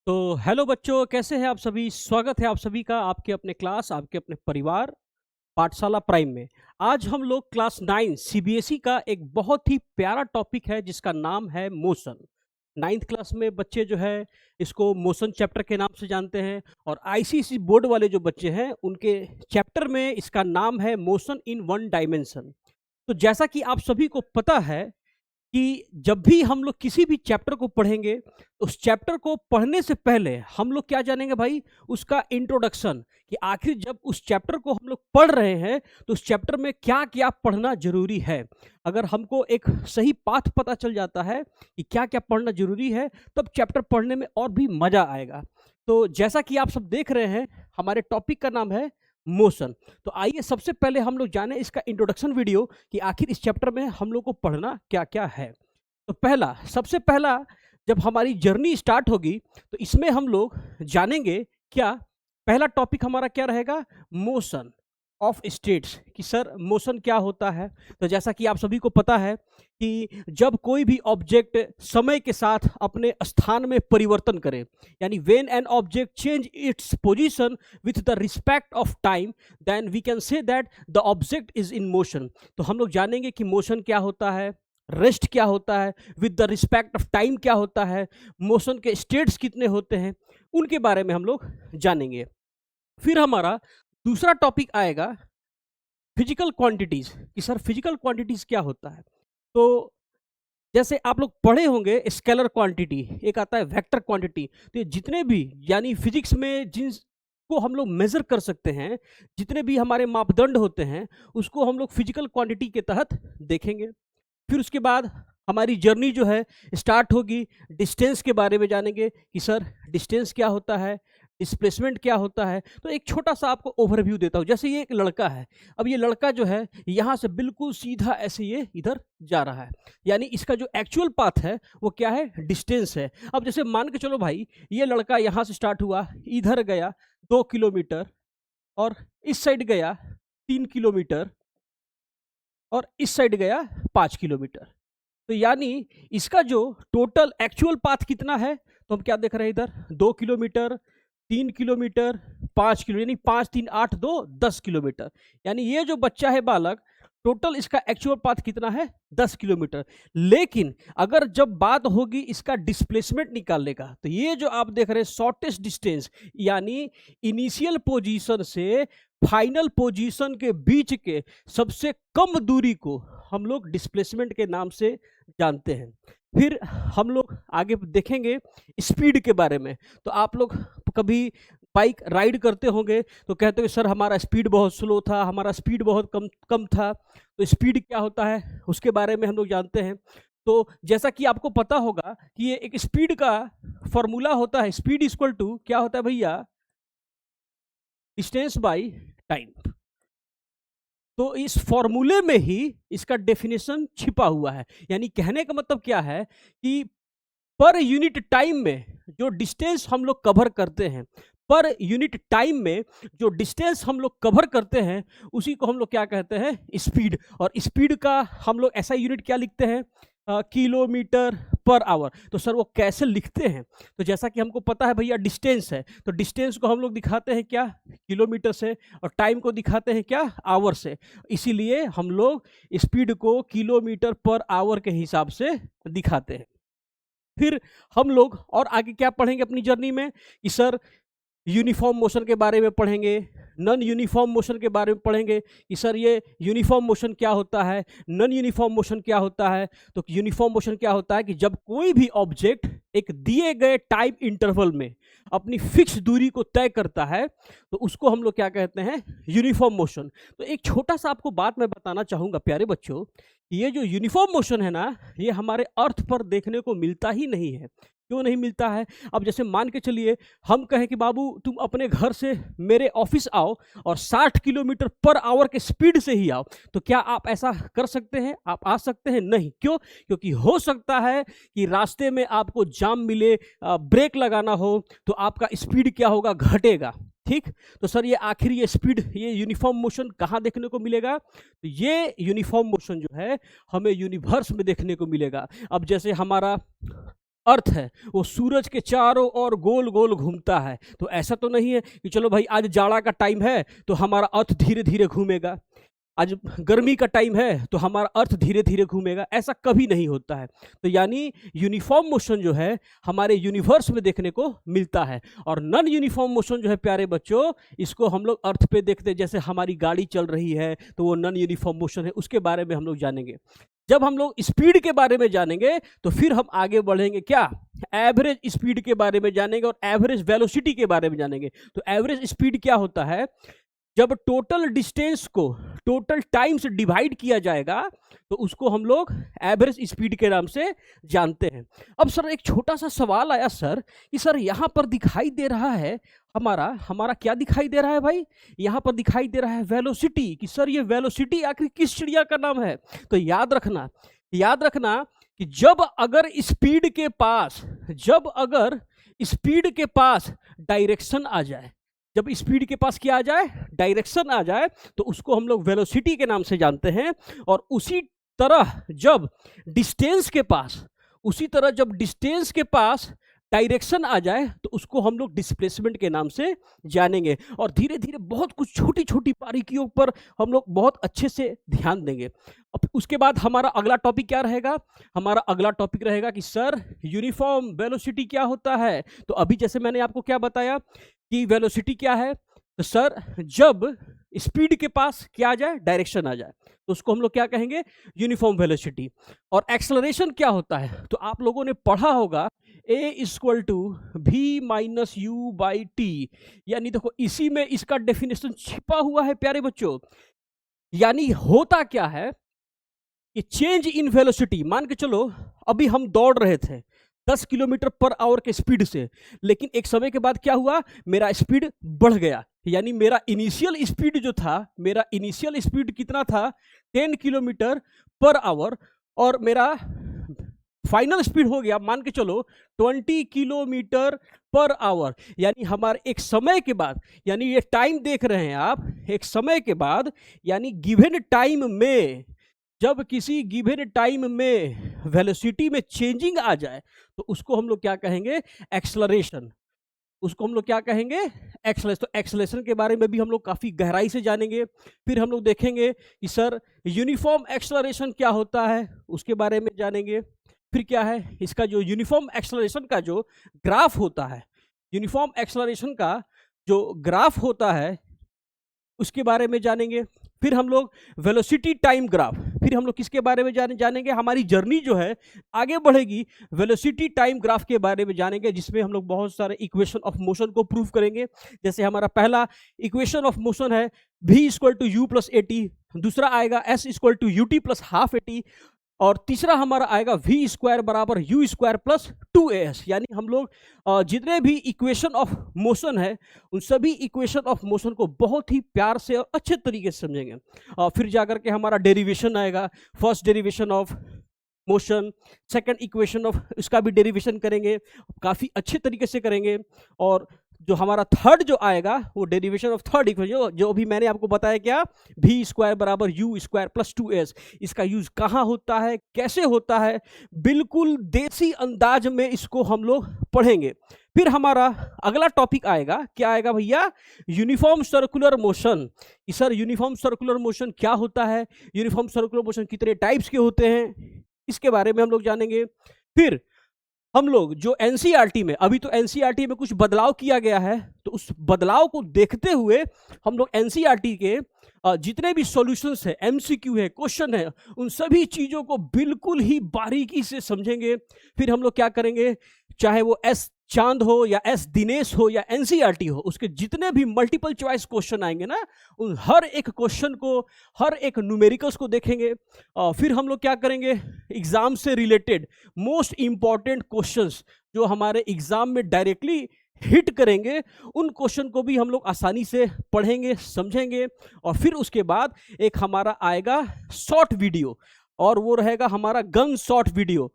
तो हेलो बच्चों, कैसे हैं आप सभी। स्वागत है आप सभी का आपके अपने क्लास, आपके अपने परिवार, पाठशाला प्राइम में। आज हम लोग क्लास 9 सीबीएसई का एक बहुत ही प्यारा टॉपिक है जिसका नाम है मोशन। नाइन्थ क्लास में बच्चे जो है इसको मोशन चैप्टर के नाम से जानते हैं, और आईसीएसई बोर्ड वाले जो बच्चे हैं उनके चैप्टर में इसका नाम है मोशन इन वन डायमेंशन। तो जैसा कि आप सभी को पता है कि जब भी हम लोग किसी भी चैप्टर को पढ़ेंगे, उस चैप्टर को पढ़ने से पहले हम लोग क्या जानेंगे भाई, उसका इंट्रोडक्शन, कि आखिर जब उस चैप्टर को हम लोग पढ़ रहे हैं तो उस चैप्टर में क्या क्या पढ़ना जरूरी है। अगर हमको एक सही पाथ पता चल जाता है कि क्या क्या पढ़ना जरूरी है, तब चैप्टर पढ़ने में और भी मजा आएगा। तो जैसा कि आप सब देख रहे हैं, हमारे टॉपिक का नाम है मोशन। तो आइए सबसे पहले हम लोग जाने इसका इंट्रोडक्शन वीडियो कि आखिर इस चैप्टर में हम लोग को पढ़ना क्या क्या है। तो सबसे पहला, जब हमारी जर्नी स्टार्ट होगी तो इसमें हम लोग जानेंगे क्या। पहला टॉपिक हमारा क्या रहेगा, मोशन ऑफ स्टेट्स, कि सर मोशन क्या होता है। तो जैसा कि आप सभी को पता है कि जब कोई भी ऑब्जेक्ट समय के साथ अपने स्थान में परिवर्तन करे, यानी when an object change its position with the respect of time, then we can say that the object is in motion. तो हम लोग जानेंगे कि मोशन क्या होता है, रेस्ट क्या होता है, with the respect of time क्या होता है, मोशन के स्टेट्स कितने होते हैं, उनके बारे में हम लोग जानेंगे। फिर हमारा दूसरा टॉपिक आएगा फिजिकल क्वांटिटीज, कि सर फिजिकल क्वांटिटीज क्या होता है। तो जैसे आप लोग पढ़े होंगे स्केलर क्वांटिटी, एक आता है वेक्टर क्वांटिटी। तो ये जितने भी, यानी फिजिक्स में जिन को हम लोग मेजर कर सकते हैं, जितने भी हमारे मापदंड होते हैं, उसको हम लोग फिजिकल क्वांटिटी के तहत देखेंगे। फिर उसके बाद हमारी जर्नी जो है स्टार्ट होगी, डिस्टेंस के बारे में जानेंगे कि सर डिस्टेंस क्या होता है, डिस्प्लेसमेंट क्या होता है। तो एक छोटा सा आपको ओवरव्यू देता हूँ। जैसे ये एक लड़का है, अब ये लड़का जो है यहाँ से बिल्कुल सीधा ऐसे ये इधर जा रहा है, यानी इसका जो एक्चुअल पाथ है वो क्या है, डिस्टेंस है। अब जैसे मान के चलो भाई, ये लड़का यहाँ से स्टार्ट हुआ, इधर गया 2 किलोमीटर, और इस साइड गया 3 किलोमीटर, और इस साइड गया 5 किलोमीटर। तो यानी इसका जो टोटल एक्चुअल पाथ कितना है, तो हम क्या देख रहे हैं इधर, 2 किलोमीटर, 3 किलोमीटर, 5 किलो, यानी 5 3 8 2 10 किलोमीटर। यानी ये जो बच्चा है बालक, टोटल इसका एक्चुअल पाथ कितना है, 10 किलोमीटर। लेकिन अगर जब बात होगी इसका डिस्प्लेसमेंट निकालने का, तो ये जो आप देख रहे हैं शॉर्टेस्ट डिस्टेंस, यानी इनिशियल पोजीशन से फाइनल पोजीशन के बीच के सबसे कम दूरी को हम लोग डिस्प्लेसमेंट के नाम से जानते हैं। फिर हम लोग आगे देखेंगे स्पीड के बारे में। तो आप लोग कभी बाइक राइड करते होंगे तो कहते हो सर हमारा स्पीड बहुत स्लो था, हमारा स्पीड बहुत कम कम था। तो स्पीड क्या होता है उसके बारे में हम लोग जानते हैं। तो जैसा कि आपको पता होगा कि ये एक स्पीड का फॉर्मूला होता है, स्पीड इक्वल टू क्या होता है भैया, डिस्टेंस बाई टाइम। तो इस फॉर्मूले में ही इसका डेफिनेशन छिपा हुआ है। यानी कहने का मतलब क्या है कि पर यूनिट टाइम में जो डिस्टेंस हम लोग कवर करते हैं, पर यूनिट टाइम में जो डिस्टेंस हम लोग कवर करते हैं, उसी को हम लोग क्या कहते हैं, स्पीड। और स्पीड का हम लोग ऐसा यूनिट क्या लिखते हैं, किलोमीटर पर आवर। तो सर वो कैसे लिखते हैं, तो जैसा कि हमको पता है भैया डिस्टेंस है, तो डिस्टेंस को हम लोग दिखाते हैं क्या, किलोमीटर से, और टाइम को दिखाते हैं क्या, आवर से। इसीलिए हम लोग स्पीड को किलोमीटर पर आवर के हिसाब से दिखाते हैं। फिर हम लोग और आगे क्या पढ़ेंगे अपनी जर्नी में, कि सर यूनिफॉर्म मोशन के बारे में पढ़ेंगे, नॉन यूनिफॉर्म मोशन के बारे में पढ़ेंगे कि सर ये यूनिफॉर्म मोशन क्या होता है, नॉन यूनिफॉर्म मोशन क्या होता है। तो यूनिफॉर्म मोशन क्या होता है कि जब कोई भी ऑब्जेक्ट एक दिए गए टाइम इंटरवल में अपनी फिक्स दूरी को तय करता है, तो उसको हम लोग क्या कहते हैं, यूनिफॉर्म मोशन। तो एक छोटा सा आपको बात मैं बताना चाहूँगा प्यारे बच्चों, ये जो यूनिफॉर्म मोशन है ना, ये हमारे अर्थ पर देखने को मिलता ही नहीं है। क्यों नहीं मिलता है, अब जैसे मान के चलिए हम कहें कि बाबू तुम अपने घर से मेरे ऑफिस आओ और 60 किलोमीटर पर आवर के स्पीड से ही आओ, तो क्या आप ऐसा कर सकते हैं, आप आ सकते हैं? नहीं। क्यों? क्योंकि हो सकता है कि रास्ते में आपको जाम मिले, ब्रेक लगाना हो, तो आपका स्पीड क्या होगा, घटेगा। ठीक, तो सर ये आखिर ये स्पीड, ये यूनिफॉर्म मोशन कहाँ देखने को मिलेगा, तो ये यूनिफॉर्म मोशन जो है हमें यूनिवर्स में देखने को मिलेगा। अब जैसे हमारा अर्थ है वो सूरज के चारों ओर गोल गोल घूमता है। तो ऐसा तो नहीं है कि चलो भाई आज जाड़ा का टाइम है तो हमारा अर्थ धीरे धीरे घूमेगा, आज गर्मी का टाइम है तो हमारा अर्थ धीरे धीरे घूमेगा, ऐसा कभी नहीं होता है। तो यानी यूनिफॉर्म मोशन जो है हमारे यूनिवर्स में देखने को मिलता है। और नॉन यूनिफॉर्म मोशन जो है प्यारे बच्चों, इसको हम लोग अर्थ पे देखते हैं। जैसे हमारी गाड़ी चल रही है तो वो नॉन यूनिफॉर्म मोशन है, उसके बारे में हम लोग जानेंगे। जब हम लोग स्पीड के बारे में जानेंगे तो फिर हम आगे बढ़ेंगे, क्या एवरेज स्पीड के बारे में जानेंगे और एवरेज वेलोसिटी के बारे में जानेंगे। तो एवरेज स्पीड क्या होता है, जब टोटल डिस्टेंस को टोटल टाइम से डिवाइड किया जाएगा तो उसको हम लोग एवरेज स्पीड के नाम से जानते हैं। अब सर एक छोटा सा सवाल आया सर कि सर यहाँ पर दिखाई दे रहा है हमारा क्या दिखाई दे रहा है भाई, यहाँ पर दिखाई दे रहा है वेलोसिटी, कि सर ये वेलोसिटी आखिर किस चिड़िया का नाम है। तो याद रखना कि जब अगर स्पीड के पास डायरेक्शन आ जाए, जब स्पीड के पास क्या आ जाए, डायरेक्शन आ जाए, तो उसको हम लोग वेलोसिटी के नाम से जानते हैं। और उसी तरह जब डिस्टेंस के पास डायरेक्शन आ जाए तो उसको हम लोग डिस्प्लेसमेंट के नाम से जानेंगे। और धीरे धीरे बहुत कुछ छोटी छोटी बारीकियों पर हम लोग बहुत अच्छे से ध्यान देंगे। अब उसके बाद हमारा अगला टॉपिक क्या रहेगा, हमारा अगला टॉपिक रहेगा कि सर यूनिफॉर्म वेलोसिटी क्या होता है। तो अभी जैसे मैंने आपको क्या बताया कि वेलोसिटी क्या है, तो सर जब स्पीड के पास क्या आ जाए, डायरेक्शन आ जाए, तो उसको हम लोग क्या कहेंगे, यूनिफॉर्म वेलोसिटी। और एक्सेलरेशन क्या होता है, तो आप लोगों ने पढ़ा होगा a=v-u/t, यानी देखो इसी में इसका डेफिनेशन छिपा हुआ है प्यारे बच्चों। यानी होता क्या है कि चेंज इन वेलोसिटी, मान के चलो अभी हम दौड़ रहे थे 10 किलोमीटर पर आवर के स्पीड से, लेकिन एक समय के बाद क्या हुआ, मेरा स्पीड बढ़ गया। यानी मेरा इनिशियल स्पीड कितना था, 10 किलोमीटर पर आवर, और मेरा फाइनल स्पीड हो गया मान के चलो 20 किलोमीटर पर आवर। यानी हमारे एक समय के बाद, यानी ये टाइम देख रहे हैं आप, एक समय के बाद यानी गिवन टाइम में, जब किसी गिवन टाइम में वेलोसिटी में चेंजिंग आ जाए तो उसको हम लोग क्या कहेंगे, एक्सेलरेशन। उसको हम लोग क्या कहेंगे, एक्सेलरेशन। तो एक्सेलरेशन के बारे में भी हम लोग काफ़ी गहराई से जानेंगे। फिर हम लोग देखेंगे कि सर यूनिफॉर्म एक्सेलरेशन क्या होता है, उसके बारे में जानेंगे। फिर क्या है इसका जो यूनिफॉर्म एक्सेलरेशन का जो ग्राफ होता है, यूनिफॉर्म एक्सेलरेशन का जो ग्राफ होता है उसके बारे में जानेंगे। फिर हम लोग वेलोसिटी टाइम ग्राफ, फिर हम लोग किसके बारे में जानेंगे, हमारी जर्नी जो है आगे बढ़ेगी वेलोसिटी टाइम ग्राफ के बारे में जानेंगे, जिसमें हम लोग बहुत सारे इक्वेशन ऑफ मोशन को प्रूव करेंगे। जैसे हमारा पहला इक्वेशन ऑफ मोशन है v=u+at, दूसरा आएगा s=ut + ½ at, और तीसरा हमारा आएगा v² = u² + 2as। यानी हम लोग जितने भी इक्वेशन ऑफ मोशन है उन सभी इक्वेशन ऑफ मोशन को बहुत ही प्यार से और अच्छे तरीके से समझेंगे। फिर जाकर के हमारा डेरिवेशन आएगा, first derivation of motion, second equation of इसका भी डेरिवेशन करेंगे, काफ़ी अच्छे तरीके से करेंगे। और जो हमारा थर्ड जो आएगा वो डेरिवेशन ऑफ थर्ड इक्वेशन, जो अभी मैंने आपको बताया क्या, v² = u² + 2s। इसका यूज कहाँ होता है, कैसे होता है, बिल्कुल देसी अंदाज में इसको हम लोग पढ़ेंगे। फिर हमारा अगला टॉपिक आएगा, क्या आएगा भैया, uniform circular motion. Sir uniform circular motion क्या होता है, यूनिफॉर्म सर्कुलर मोशन कितने टाइप्स के होते हैं, इसके बारे में हम लोग जानेंगे। फिर हम लोग जो एनसीईआरटी में, अभी तो एनसीईआरटी में कुछ बदलाव किया गया है, तो उस बदलाव को देखते हुए हम लोग एनसीईआरटी के जितने भी सॉल्यूशंस है, एमसीक्यू है, क्वेश्चन है, उन सभी चीज़ों को बिल्कुल ही बारीकी से समझेंगे। फिर हम लोग क्या करेंगे, चाहे वो एस चांद हो या एस दिनेश हो या एनसीईआरटी हो, उसके जितने भी मल्टीपल चॉइस क्वेश्चन आएंगे ना, उन हर एक क्वेश्चन को, हर एक न्यूमेरिकल्स को देखेंगे। फिर हम लोग क्या करेंगे, एग्जाम से रिलेटेड मोस्ट इंपॉर्टेंट क्वेश्चंस जो हमारे एग्जाम में डायरेक्टली हिट करेंगे, उन क्वेश्चन को भी हम लोग आसानी से पढ़ेंगे, समझेंगे। और फिर उसके बाद एक हमारा आएगा शॉर्ट वीडियो, और वो रहेगा हमारा गन शॉर्ट वीडियो,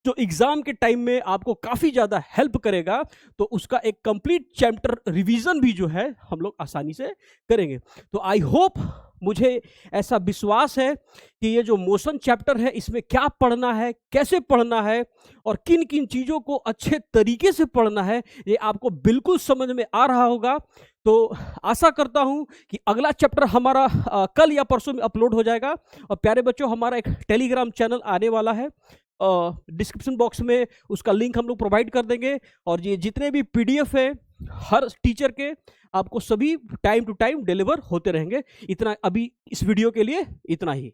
जो एग्जाम के टाइम में आपको काफ़ी ज़्यादा हेल्प करेगा, तो उसका एक कंप्लीट चैप्टर रिवीजन भी जो है हम लोग आसानी से करेंगे। तो आई होप, मुझे ऐसा विश्वास है कि ये जो मोशन चैप्टर है इसमें क्या पढ़ना है, कैसे पढ़ना है और किन किन चीज़ों को अच्छे तरीके से पढ़ना है, ये आपको बिल्कुल समझ में आ रहा होगा। तो आशा करता हूँ कि अगला चैप्टर हमारा कल या परसों में अपलोड हो जाएगा। और प्यारे बच्चों, हमारा एक टेलीग्राम चैनल आने वाला है, डिस्क्रिप्शन बॉक्स में उसका लिंक हम लोग प्रोवाइड कर देंगे। और ये जितने भी पीडीएफ है हर टीचर के, आपको सभी टाइम टू टाइम डिलीवर होते रहेंगे। इतना अभी इस वीडियो के लिए इतना ही।